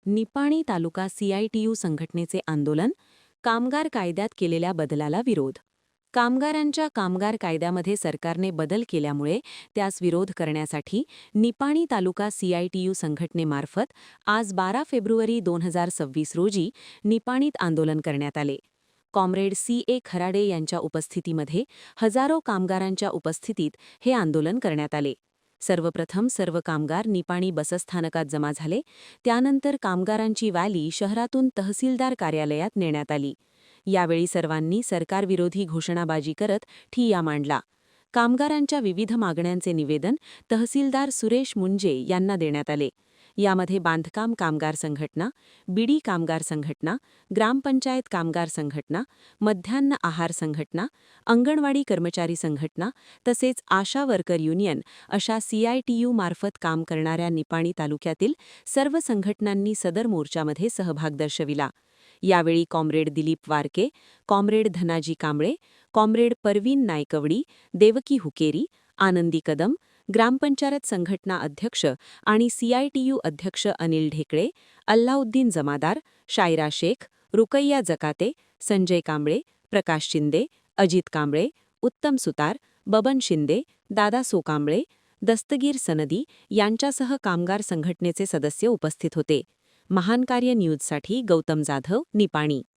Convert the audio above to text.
निपाणी तालुका सीआयटीयू संघटनेचे आंदोलन, कामगार कायद्यात केलेल्या बदलाला विरोध. कामगारांच्या कामगार कायद्यामध्ये सरकारने बदल केल्यामुळे त्यास विरोध करण्यासाठी निपाणी तालुका सीआयटीयू संघटनेमार्फत आज 12 फेब्रुवारी 2026 रोजी निपाणीत आंदोलन करण्यात आले. कॉम्रेड CA खराडे यांच्या उपस्थितीमध्ये हजारो कामगारांच्या उपस्थितीत हे आंदोलन करण्यात आले. सर्वप्रथम सर्व कामगार निपाणी बसस्थानकात जमा झाले. त्यानंतर कामगारांची रॅली शहरातून तहसीलदार कार्यालयात नेण्यात आली. यावेळी सर्वांनी सरकारविरोधी घोषणाबाजी करत ठिय्या मांडला. कामगारांच्या विविध मागण्यांचे निवेदन तहसीलदार सुरेश मुंजे यांना देण्यात आले. यामध्ये बांधकाम कामगार संघटना, बीडी कामगार संघटना, ग्रामपंचायत कामगार संघटना, मध्यान्ह आहार संघटना, अंगणवाडी कर्मचारी संघटना तसेच आशा वर्कर युनियन अशा सीआयटीयू मार्फत काम करणाऱ्या निपाणी तालुक्यातील सर्व संघटनांनी सदर मोर्चामध्ये सहभाग दर्शविला. यावेळी comrade Dilip Warke, comrade Dhanaji Kamble, comrade Parveen Naikwadi, Devaki Hukkeri, आनंदी कदम, ग्रामपंचायत संघटना अध्यक्ष आणि सीआयटीयू अध्यक्ष अनिल ढेकळे, अल्लाउद्दीन जमादार, शायरा शेख, रुकैया जकाते, संजय कांबळे, प्रकाश शिंदे, अजित कांबळे, उत्तम सुतार, बबन शिंदे, दादा सोकांबळे, दस्तगीर सनदी यांच्यासह कामगार संघटनेचे सदस्य उपस्थित होते. महान कार्य न्यूजसाठी गौतम जाधव, निपाणी.